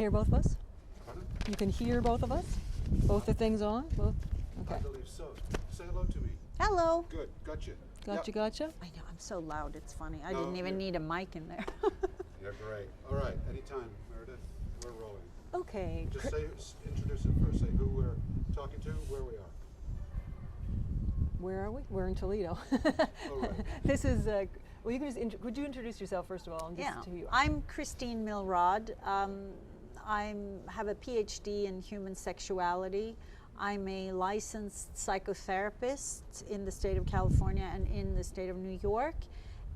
hear both of us? Pardon? You can hear both of us? Both the things on? Both? Okay. I believe so. Say hello to me. Hello. Good. Gotcha. Gotcha, Yep. gotcha. I know, I'm so loud, it's funny. I No, didn't even you're- need a mic in there. You're great. All right. Anytime, Meredith. We're rolling. Okay. Just introduce it first. Say who we're talking to, where we are. Where are we? We're in Toledo. Oh, right. This is, well, you can just, could you introduce yourself first of all? And Yeah, just who you are? I'm Xtine Milrod. I have a PhD in human sexuality. I'm a licensed psychotherapist in the state of California and in the state of New York.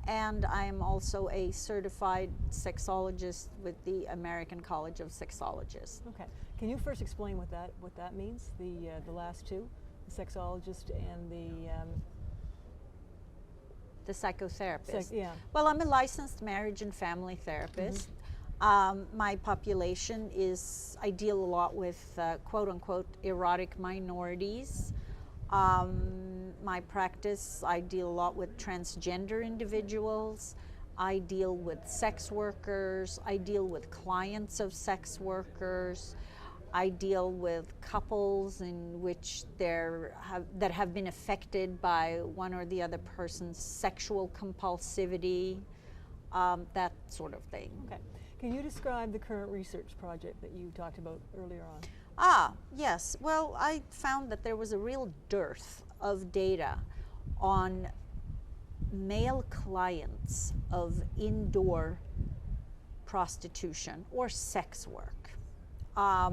And I'm also a certified sexologist with the American College of Sexologists. Okay. Can you first explain what that means? The last two, the sexologist and The psychotherapist. yeah. Well, I'm a licensed marriage and family therapist. My population is, I deal a lot with quote unquote erotic minorities. My practice, I deal a lot with transgender individuals. I deal with sex workers. I deal with clients of sex workers. I deal with couples in which that have been affected by one or the other person's sexual compulsivity, that sort of thing. Okay. Can you describe the current research project that you talked about earlier on? Yes. Well, I found that there was a real dearth of data on male clients of indoor prostitution or sex work. I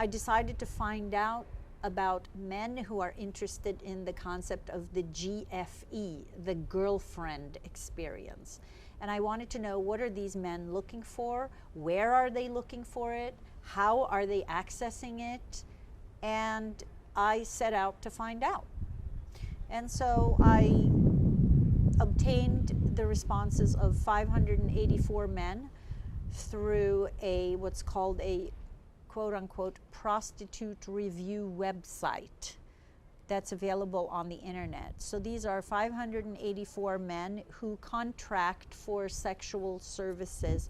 decided to find out about men who are interested in the concept of the GFE, the girlfriend experience. And I wanted to know, what are these men looking for? Where are they looking for it? How are they accessing it? And I set out to find out. And so I obtained the responses of 584 men through what's called a quote-unquote prostitute review website that's available on the internet. So these are 584 men who contract for sexual services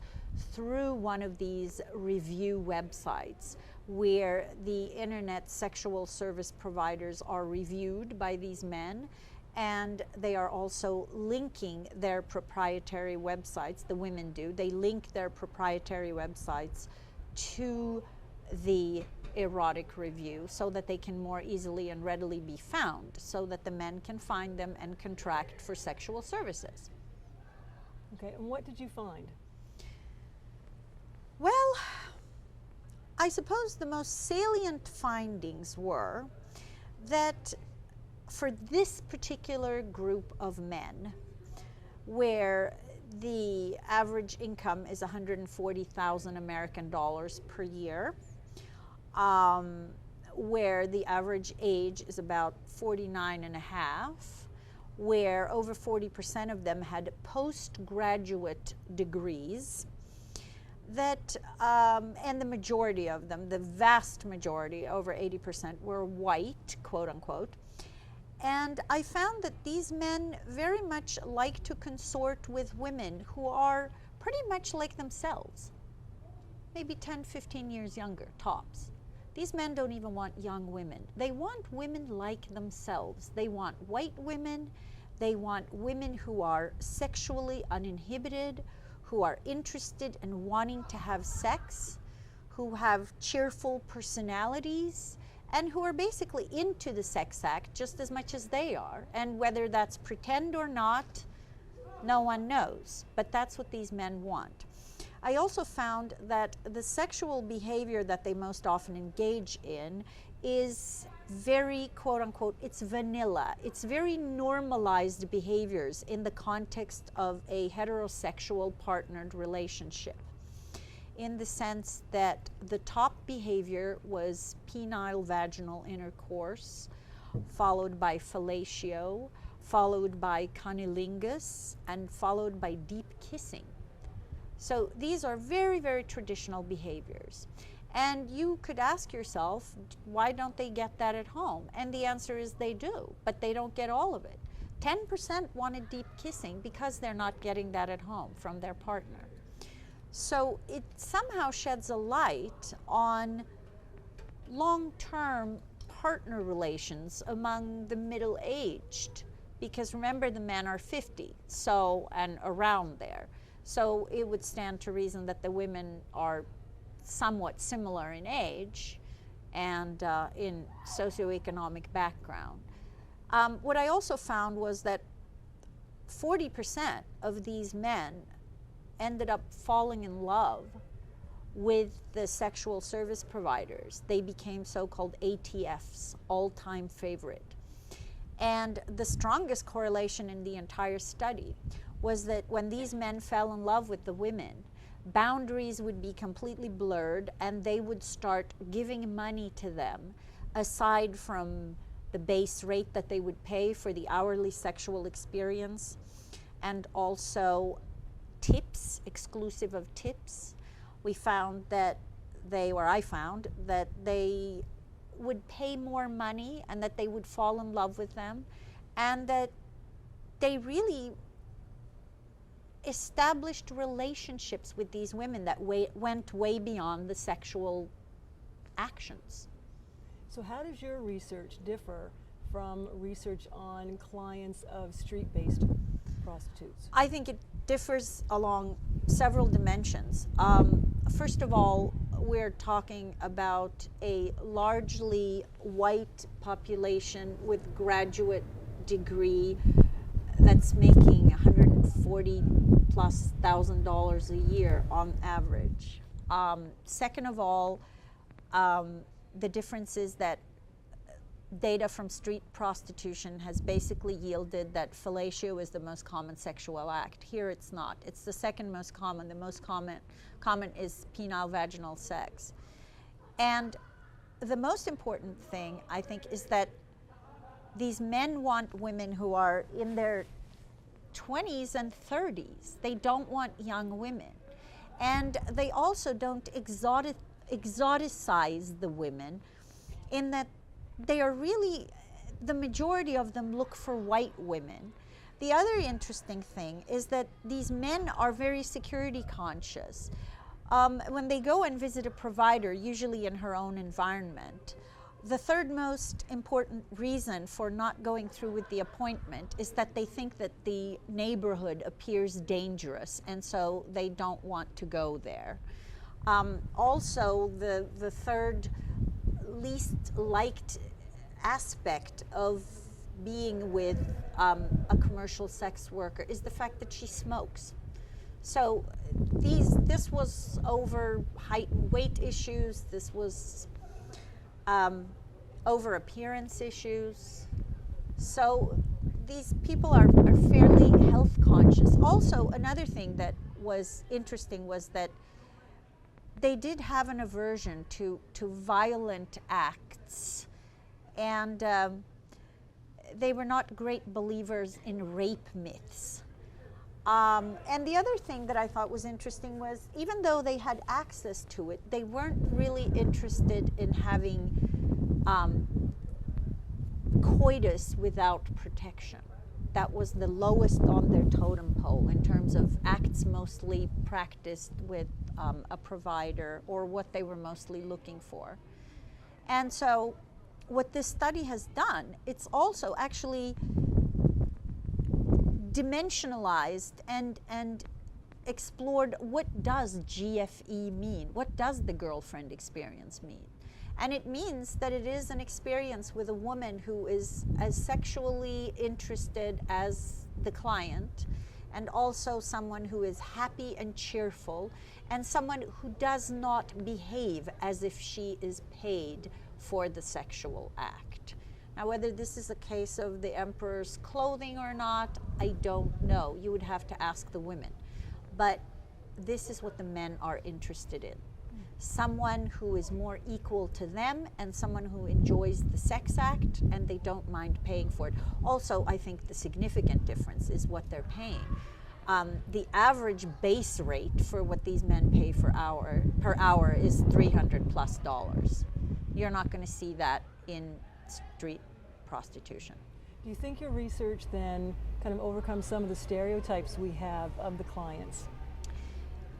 through one of these review websites, where the internet sexual service providers are reviewed by these men, and they are also linking their proprietary websites. The women do. They link their proprietary websites to the erotic review so that they can more easily and readily be found, so that the men can find them and contract for sexual services. Okay, and what did you find? Well, I suppose the most salient findings were that for this particular group of men, where the average income is 140,000 American dollars per year, where the average age is about 49 and a half, where over 40% of them had postgraduate degrees, that, and the majority of them, the vast majority, over 80%, were white, quote unquote. And I found that these men very much like to consort with women who are pretty much like themselves, maybe 10, 15 years younger, tops. These men don't even want young women. They want women like themselves. They want white women. They want women who are sexually uninhibited, who are interested in wanting to have sex, who have cheerful personalities, and who are basically into the sex act just as much as they are. And whether that's pretend or not, no one knows. But that's what these men want. I also found that the sexual behavior that they most often engage in is very, quote unquote, it's vanilla. It's very normalized behaviors in the context of a heterosexual partnered relationship, in the sense that the top behavior was penile vaginal intercourse, followed by fellatio, followed by cunnilingus, and followed by deep kissing. So these are very, very traditional behaviors. And you could ask yourself, why don't they get that at home? And the answer is they do, but they don't get all of it. 10% wanted deep kissing because they're not getting that at home from their partner. So it somehow sheds a light on long-term partner relations among the middle-aged, because remember, the men are 50, so, and around there. So it would stand to reason that the women are somewhat similar in age and in socioeconomic background. What I also found was that 40% of these men ended up falling in love with the sexual service providers. They became so-called ATFs, all-time favorite. And the strongest correlation in the entire study was that when these men fell in love with the women, boundaries would be completely blurred, and they would start giving money to them aside from the base rate that they would pay for the hourly sexual experience, and also tips, exclusive of tips. We found that I found that they would pay more money and that they would fall in love with them, and that they really established relationships with these women that went way beyond the sexual actions. So how does your research differ from research on clients of street-based prostitutes? I think it differs along several dimensions. First of all, we're talking about a largely white population with graduate degree that's making $140,000+ a year on average. Second of all, the difference is that data from street prostitution has basically yielded that fellatio is the most common sexual act. Here it's not. It's the second most common. The most common is penile vaginal sex. And the most important thing, I think, is that these men want women who are in their 20s and 30s. They don't want young women. And they also don't exoticize the women, in that they are really, the majority of them look for white women. The other interesting thing is that these men are very security conscious. When they go and visit a provider, usually in her own environment, the third most important reason for not going through with the appointment is that they think that the neighborhood appears dangerous, and so they don't want to go there. Also, the third least liked aspect of being with a commercial sex worker is the fact that she smokes. So this was over height and weight issues, this was over appearance issues. So these people are fairly health conscious. Also, another thing that was interesting was that they did have an aversion to violent acts, and they were not great believers in rape myths. And the other thing that I thought was interesting was, even though they had access to it, they weren't really interested in having coitus without protection. That was the lowest on their totem pole in terms of acts mostly practiced with a provider, or what they were mostly looking for. And so what this study has done, it's also actually dimensionalized and explored, what does GFE mean? What does the girlfriend experience mean? And it means that it is an experience with a woman who is as sexually interested as the client, and also someone who is happy and cheerful, and someone who does not behave as if she is paid for the sexual act. Now, whether this is a case of the emperor's clothing or not, I don't know. You would have to ask the women. But this is what the men are interested in. Someone who is more equal to them, and someone who enjoys the sex act and they don't mind paying for it. Also, I think the significant difference is what they're paying. The average base rate for what these men pay per hour is $300+. You're not going to see that in street prostitution. Do you think your research then kind of overcomes some of the stereotypes we have of the clients?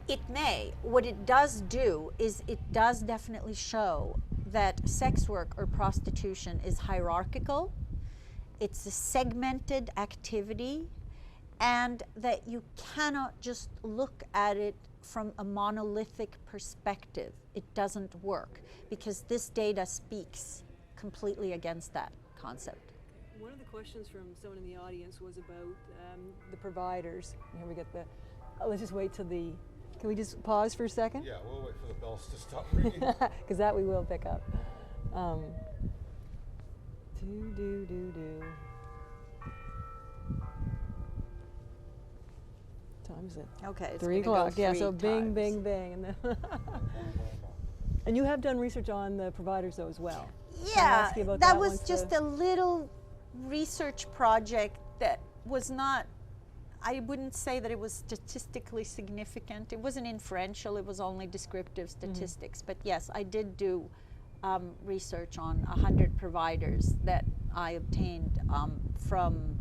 It may. What it does do is it does definitely show that sex work or prostitution is hierarchical, it's a segmented activity, and that you cannot just look at it from a monolithic perspective. It doesn't work, because this data speaks completely against that concept. One of the questions from someone in the audience was about the providers. Here we get the, let's just wait till the, can we just pause for a second? Yeah, we'll wait for the bells to stop ringing. Because that we will pick up. Time is it? Okay, it's 3 gonna go o'clock. Yeah, 3 so bing, times. bing, bing. And, then and you have done research on the providers though as well. Can I Yeah, ask you about that one was to- just a little research project that was not, I wouldn't say that it was statistically significant. It wasn't inferential, it was only descriptive statistics. But yes, I did do research on 100 providers that I obtained from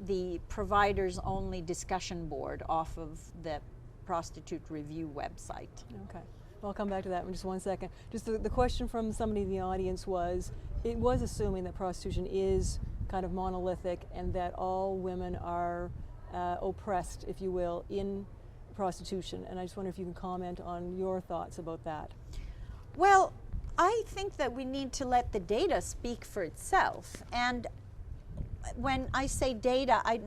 the providers only discussion board off of the Prostitute Review website. Okay. Well, I'll come back to that in just 1 second. Just the question from somebody in the audience was, it was assuming that prostitution is kind of monolithic and that all women are oppressed, if you will, in prostitution. And I just wonder if you can comment on your thoughts about that. Well, I think that we need to let the data speak for itself. And when I say data, I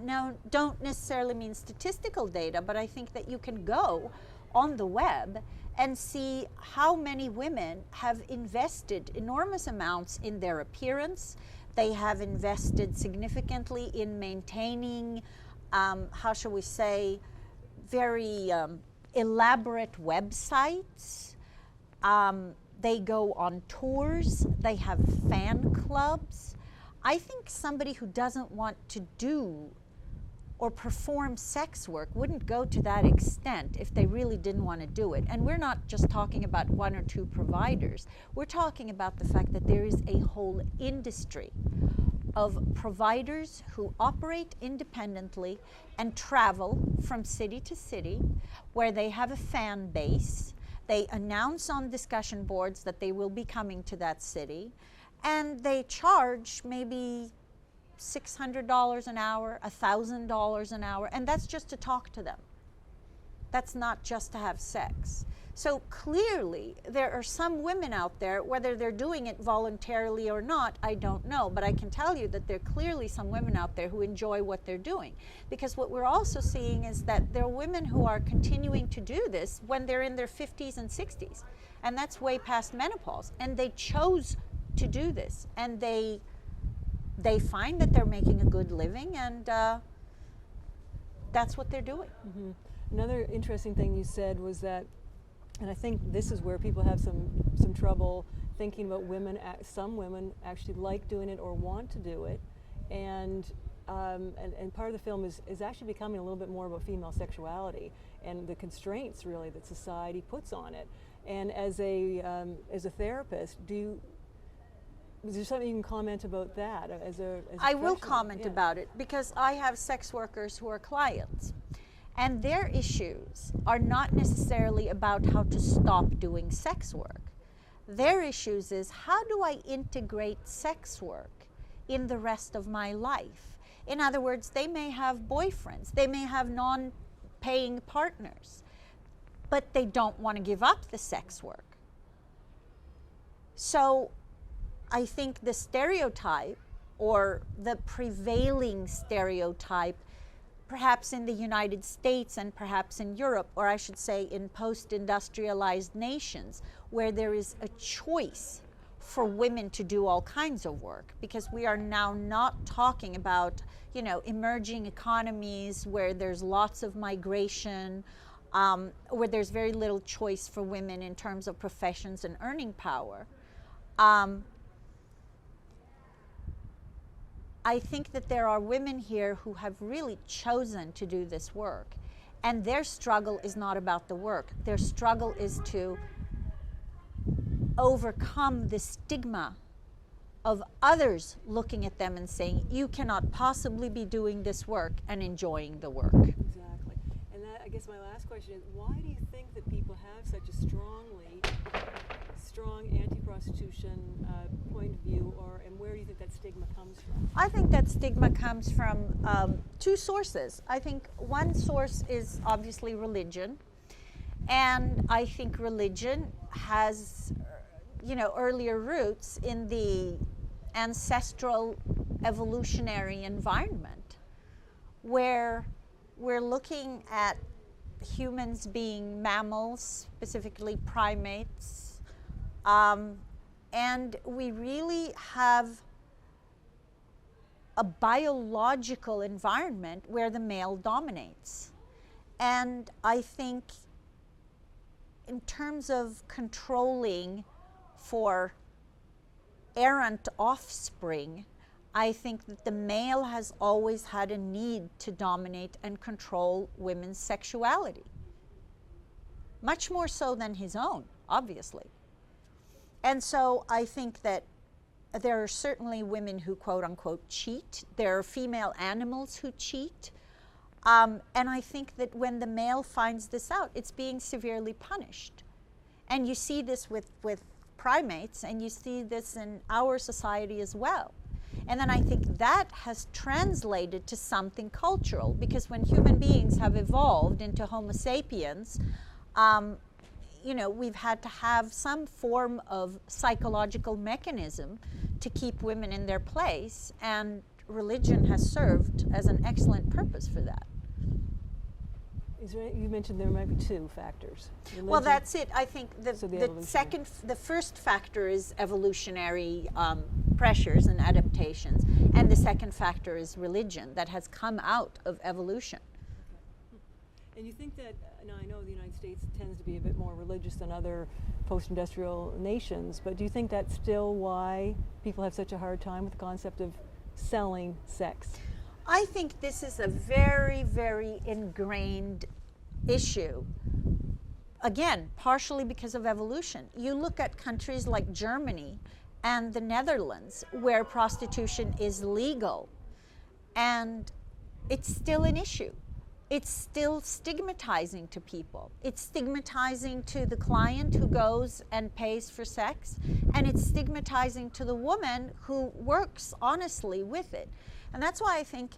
don't necessarily mean statistical data, but I think that you can go on the web and see how many women have invested enormous amounts in their appearance. They have invested significantly in maintaining, how shall we say, very elaborate websites. They go on tours, they have fan clubs. I think somebody who doesn't want to do or perform sex work wouldn't go to that extent if they really didn't want to do it. And we're not just talking about 1 or 2 providers. We're talking about the fact that there is a whole industry of providers who operate independently and travel from city to city, where they have a fan base. They announce on discussion boards that they will be coming to that city, and they charge maybe $600 an hour, $1,000 an hour, and that's just to talk to them. That's not just to have sex. So clearly, there are some women out there, whether they're doing it voluntarily or not, I don't know, but I can tell you that there are clearly some women out there who enjoy what they're doing. Because what we're also seeing is that there are women who are continuing to do this when they're in their 50s and 60s, and that's way past menopause, and they chose to do this, and they find that they're making a good living, and that's what they're doing. Mm-hmm. Another interesting thing you said was that, and I think this is where people have some trouble thinking about women. Some women actually like doing it or want to do it, and part of the film is actually becoming a little bit more about female sexuality and the constraints really that society puts on it. And as a therapist, is there something you can comment about that? I will professional? comment Yeah. about it, because I have sex workers who are clients, and their issues are not necessarily about how to stop doing sex work. Their issues is, how do I integrate sex work in the rest of my life? In other words, they may have boyfriends, they may have non-paying partners, but they don't want to give up the sex work. So I think the stereotype, or the prevailing stereotype, perhaps in the United States and perhaps in Europe, or I should say in post-industrialized nations, where there is a choice for women to do all kinds of work, because we are now not talking about, emerging economies where there's lots of migration, where there's very little choice for women in terms of professions and earning power. I think that there are women here who have really chosen to do this work, and their struggle is not about the work. Their struggle is to overcome the stigma of others looking at them and saying, you cannot possibly be doing this work and enjoying the work. Exactly. And I guess my last question is, why do you think that people have such a strong anti-prostitution point of view, and where do you think that stigma comes from? I think that stigma comes from two sources. I think one source is obviously religion, and I think religion has, earlier roots in the ancestral evolutionary environment where we're looking at humans being mammals, specifically primates, and we really have a biological environment where the male dominates. And I think in terms of controlling for errant offspring, I think that the male has always had a need to dominate and control women's sexuality. Much more so than his own, obviously. And so I think that there are certainly women who quote unquote cheat. There are female animals who cheat. And I think that when the male finds this out, it's being severely punished. And you see this with primates, and you see this in our society as well. And then I think that has translated to something cultural, because when human beings have evolved into Homo sapiens, we've had to have some form of psychological mechanism to keep women in their place, and religion has served as an excellent purpose for that. You mentioned there might be two factors. Religion. Well, that's it. I think the first factor is evolutionary pressures and adaptations, and the second factor is religion that has come out of evolution. Okay. And you think that, now I know the United States tends to be a bit more religious than other post-industrial nations, but do you think that's still why people have such a hard time with the concept of selling sex? I think this is a very, very ingrained issue. Again, partially because of evolution. You look at countries like Germany and the Netherlands, where prostitution is legal, and it's still an issue. It's still stigmatizing to people. It's stigmatizing to the client who goes and pays for sex, and it's stigmatizing to the woman who works honestly with it. And that's why I think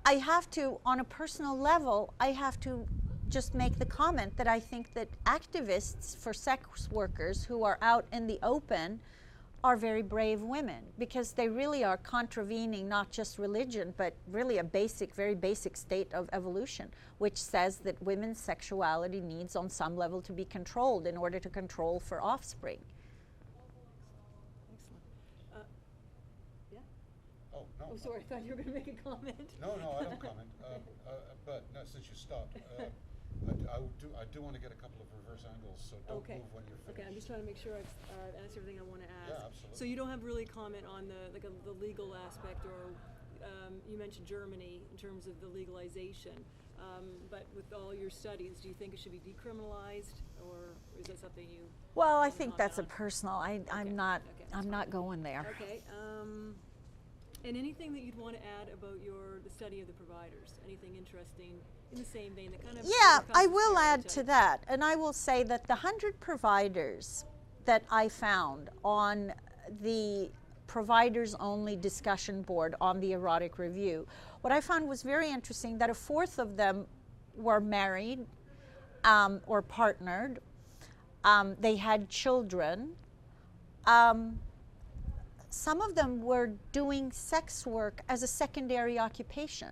I have to, on a personal level, I have to just make the comment that I think that activists for sex workers who are out in the open are very brave women, because they really are contravening not just religion, but really a very basic state of evolution, which says that women's sexuality needs on some level to be controlled in order to control for offspring. Oh, sorry, I thought you were going to make a comment. No, I don't comment. But no, since you stopped, I do want to get a couple of reverse angles, so don't move when you're finished. Okay, I'm just trying to make sure I've answered everything I want to ask. Yeah, absolutely. So you don't have really comment on the legal aspect, or you mentioned Germany in terms of the legalization, but with all your studies, do you think it should be decriminalized, or is that something you? Well, I think that's a personal. I'm not going there. Okay. And anything that you'd want to add about the study of the providers? Anything interesting in the same vein that kind of? Yeah, I will add to that, and I will say that the 100 providers that I found on the providers only discussion board on the Erotic Review, what I found was very interesting, that a fourth of them were married or partnered. They had children. Some of them were doing sex work as a secondary occupation.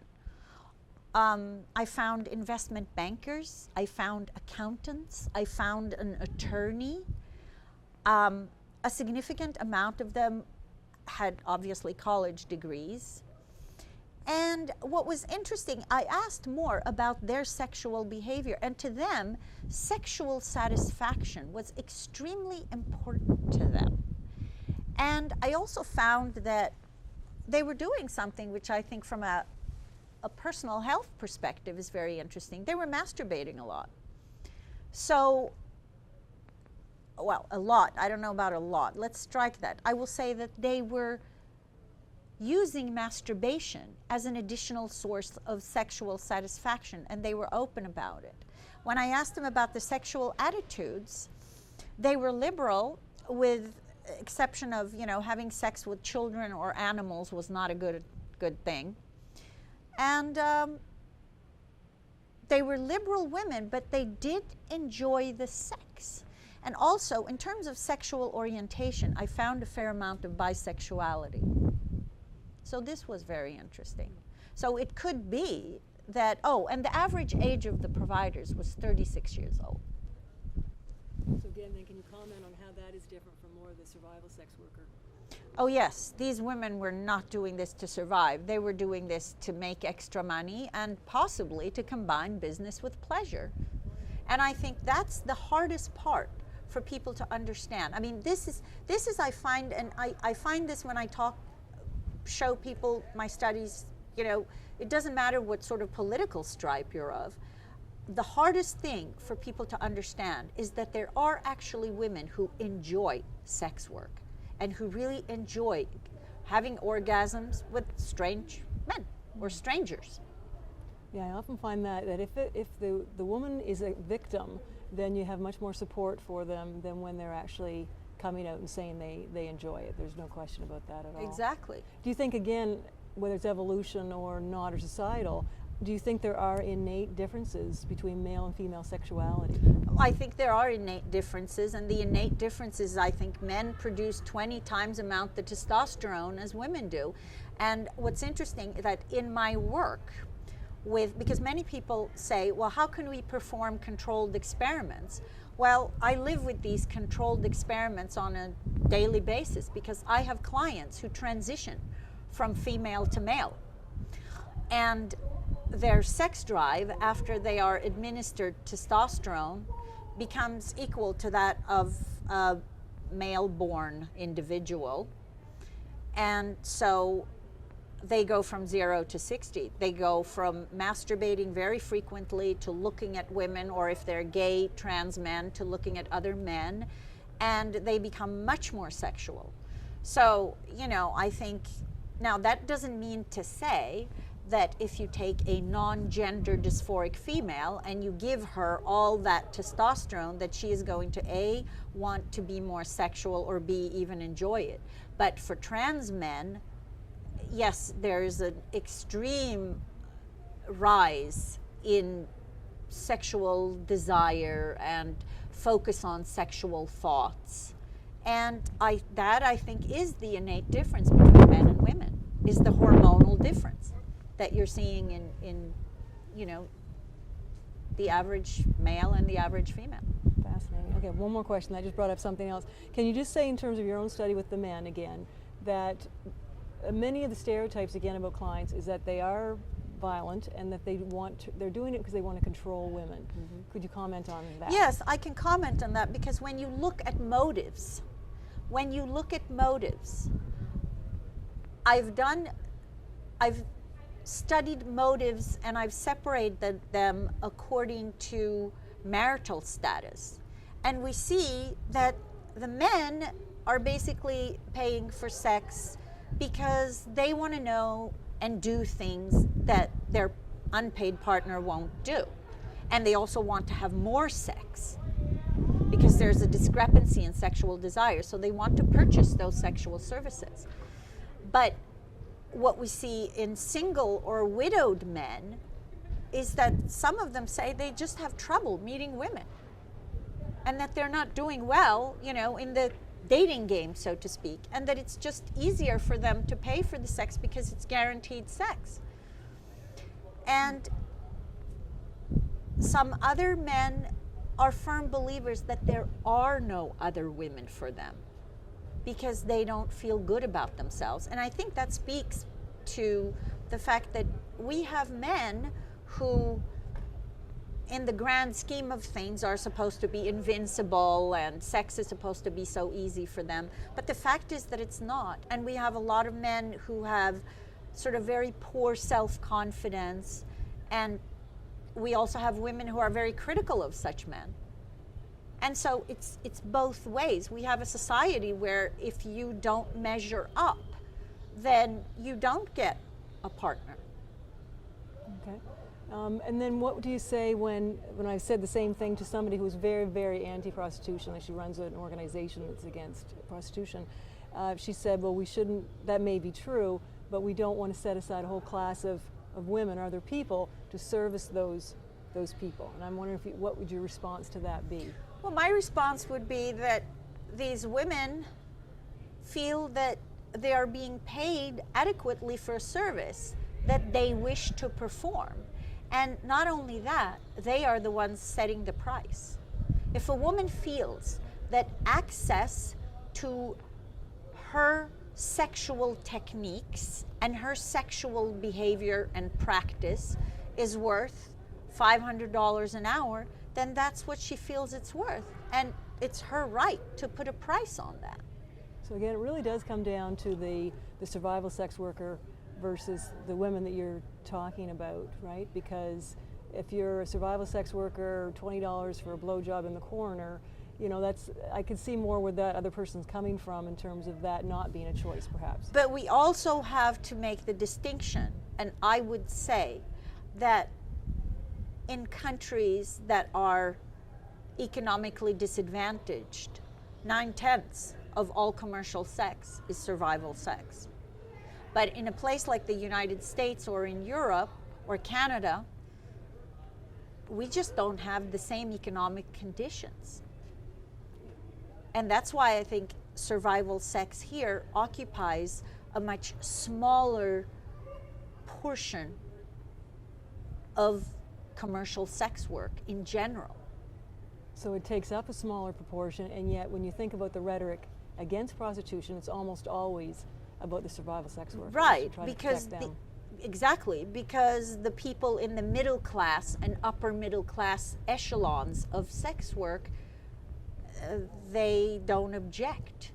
I found investment bankers, I found accountants, I found an attorney. A significant amount of them had obviously college degrees. And what was interesting, I asked more about their sexual behavior, and to them, sexual satisfaction was extremely important to them. And I also found that they were doing something which I think from a personal health perspective is very interesting. They were masturbating a lot. So, well, a lot. I don't know about a lot. Let's strike that. I will say that they were using masturbation as an additional source of sexual satisfaction, and they were open about it. When I asked them about the sexual attitudes, they were liberal, with exception of, you know, having sex with children or animals was not a good thing. And they were liberal women, but they did enjoy the sex. And also, in terms of sexual orientation, I found a fair amount of bisexuality. So this was very interesting. So it could be that, oh, and the average age of the providers was 36 years old. So again, then can you comment on how that is different from more of the survival sex worker? Oh yes, these women were not doing this to survive. They were doing this to make extra money and possibly to combine business with pleasure. And I think that's the hardest part for people to understand. I mean, this is I find, and I find this when I show people my studies, you know, it doesn't matter what sort of political stripe you're of. The hardest thing for people to understand is that there are actually women who enjoy sex work and who really enjoy having orgasms with strange men or strangers. Yeah, I often find that if the woman is a victim, then you have much more support for them than when they're actually coming out and saying they enjoy it. There's no question about that at all. Exactly. Do you think, again, whether it's evolution or not or societal, do you think there are innate differences between male and female sexuality? I think there are innate differences, and the innate differences, I think men produce 20 times the amount of testosterone as women do. And what's interesting is that in my work, because many people say, well, how can we perform controlled experiments? Well, I live with these controlled experiments on a daily basis because I have clients who transition from female to male. And their sex drive after they are administered testosterone becomes equal to that of a male-born individual. And so they go from 0 to 60. They go from masturbating very frequently to looking at women, or if they're gay, trans men, to looking at other men, and they become much more sexual. So, you know, I think, now that doesn't mean to say that if you take a non-gender dysphoric female and you give her all that testosterone, that she is going to A, want to be more sexual, or B, even enjoy it. But for trans men, yes, there's an extreme rise in sexual desire and focus on sexual thoughts. And that I think is the innate difference between men and women, is the hormonal difference that you're seeing in you know, the average male and the average female. Fascinating. Okay, one more question. I just brought up something else. Can you just say, in terms of your own study with the men again, that many of the stereotypes again about clients is that they are violent and that they're doing it because they want to control women. Mm-hmm. Could you comment on that? Yes, I can comment on that, because when you look at motives, I've studied motives and I've separated them according to marital status. And we see that the men are basically paying for sex because they want to know and do things that their unpaid partner won't do. And they also want to have more sex because there's a discrepancy in sexual desire. So they want to purchase those sexual services. But what we see in single or widowed men is that some of them say they just have trouble meeting women and that they're not doing well, you know, in the dating game, so to speak, and that it's just easier for them to pay for the sex because it's guaranteed sex. And some other men are firm believers that there are no other women for them because they don't feel good about themselves. And I think that speaks to the fact that we have men who, in the grand scheme of things, are supposed to be invincible and sex is supposed to be so easy for them. But the fact is that it's not. And we have a lot of men who have sort of very poor self-confidence, and we also have women who are very critical of such men. And so it's both ways. We have a society where if you don't measure up, then you don't get a partner. Okay. And then what do you say when I said the same thing to somebody who was very, very anti-prostitution, like she runs an organization that's against prostitution. She said, well, we shouldn't, that may be true, but we don't want to set aside a whole class of women or other people to service those people. And I'm wondering what would your response to that be? Well, my response would be that these women feel that they are being paid adequately for a service that they wish to perform. And not only that, they are the ones setting the price. If a woman feels that access to her sexual techniques and her sexual behavior and practice is worth $500 an hour, then that's what she feels it's worth. And it's her right to put a price on that. So again, it really does come down to the survival sex worker versus the women that you're talking about, right? Because if you're a survival sex worker, $20 for a blowjob in the corner, you know, I could see more where that other person's coming from in terms of that not being a choice, perhaps. But we also have to make the distinction, and I would say that in countries that are economically disadvantaged, 9/10 of all commercial sex is survival sex. But in a place like the United States or in Europe or Canada, we just don't have the same economic conditions. And that's why I think survival sex here occupies a much smaller portion of commercial sex work in general. So it takes up a smaller proportion, and yet when you think about the rhetoric against prostitution, it's almost always about the survival sex workers. Right, to try because to protect them. exactly, because the people in the middle class and upper middle class echelons of sex work, they don't object.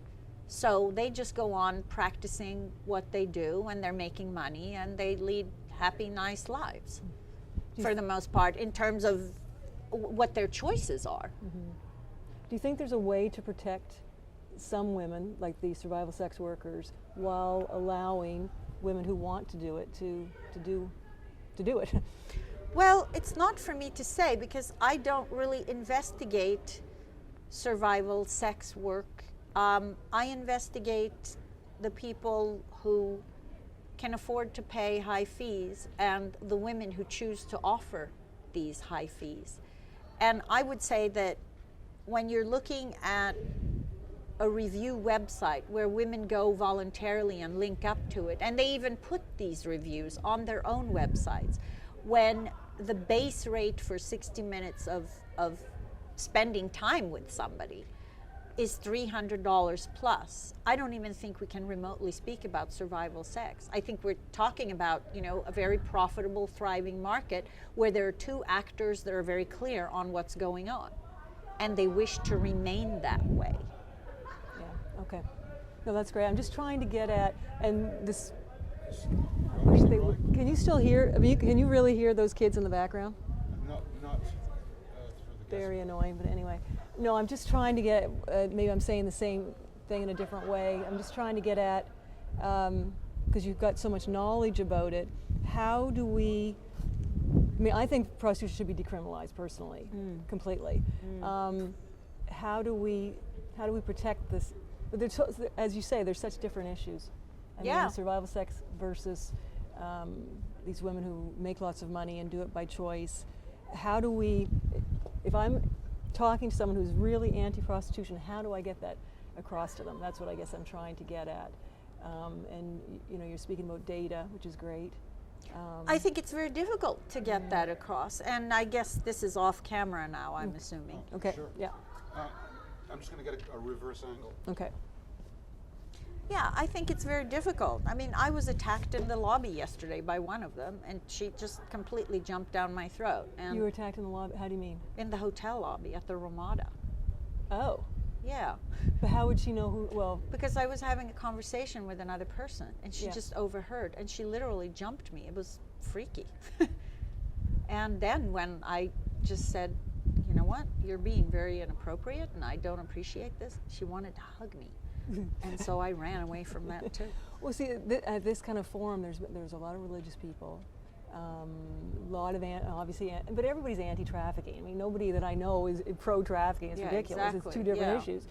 So they just go on practicing what they do, and they're making money, and they lead happy, nice lives for the most part in terms of what their choices are. Mm-hmm. Do you think there's a way to protect some women, like the survival sex workers, while allowing women who want to do it to do it? Well, it's not for me to say, because I don't really investigate survival sex work. I investigate the people who can afford to pay high fees and the women who choose to offer these high fees. And I would say that when you're looking at a review website where women go voluntarily and link up to it, and they even put these reviews on their own websites, when the base rate for 60 minutes of spending time with somebody is $300 plus, I don't even think we can remotely speak about survival sex. I think we're talking about, you know, a very profitable, thriving market where there are two actors that are very clear on what's going on, and they wish to remain that way. Yeah, okay. No, that's great. I'm just trying to get at, and this, I wish they would, can you still hear, I mean, can you really hear those kids in the background? Not through the Very annoying, but anyway. No, I'm just trying to get, maybe I'm saying the same thing in a different way. I'm just trying to get at, because you've got so much knowledge about it, how do we, I mean, I think prostitution should be decriminalized personally, completely. How do we protect this? But as you say, there's such different issues. I mean, survival sex versus these women who make lots of money and do it by choice. How do we, if I'm talking to someone who's really anti-prostitution, how do I get that across to them? That's what I guess I'm trying to get at. And you know, you're speaking about data, which is great. I think it's very difficult to get that across, and I guess this is off camera now, I'm assuming. Okay, Sure. yeah. I'm just going to get a reverse angle. Okay. Yeah, I think it's very difficult. I mean, I was attacked in the lobby yesterday by one of them, and she just completely jumped down my throat. And You were attacked in the lobby, how do you mean? in the hotel lobby at the Ramada. Oh, Yeah, but how would she know who, well, because I was having a conversation with another person, and she Yeah. just overheard, and she literally jumped me. It was freaky. And then when I just said, you know what, you're being very inappropriate, and I don't appreciate this, she wanted to hug me. And so I ran away from that too. Well, see, at this kind of forum, there's a lot of religious people, a lot of but everybody's anti-trafficking. I mean, nobody that I know is pro-trafficking. It's Yeah, ridiculous. exactly. It's two different Yeah. issues.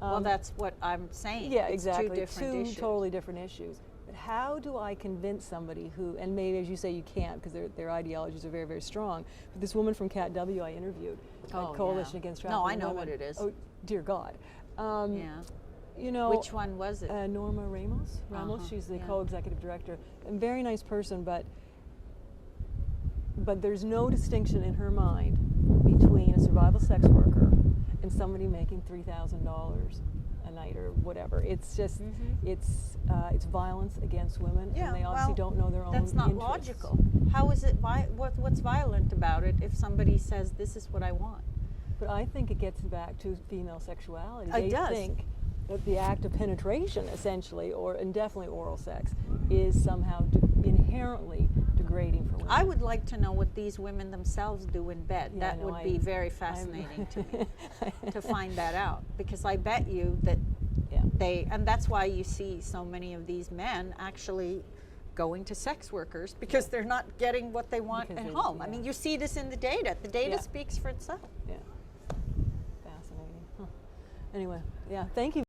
Well, that's what I'm saying. Yeah, It's exactly. Two different issues. Totally different issues. But how do I convince somebody who, and maybe as you say you can't because their ideologies are very, very strong. But this woman from Cat W I interviewed, Oh, Coalition yeah. Against No, Trafficking. I know Women. what it is. Oh, dear God. Yeah. You know, Which one was it? Norma Ramos. Uh-huh, She's the yeah. co-executive director. A very nice person, but there's no distinction in her mind between a survival sex worker and somebody making $3,000 a night or whatever. It's just it's violence against women, Yeah, and they obviously well, don't know their own That's not interests. logical. How is it? What's violent about it if somebody says this is what I want? But I think it gets back to female sexuality. It They does. think that the act of penetration, essentially, and definitely oral sex, is somehow inherently degrading for women. I would like to know what these women themselves do in bed. Yeah, That no, would be very fascinating to me to find that out, because I bet you that Yeah. and that's why you see so many of these men actually going to sex workers, because they're not getting what they want Because at they- home. I yeah. mean, you see this in the data. The data Yeah. speaks for itself. Yeah. Fascinating. Huh. Anyway, yeah, thank you.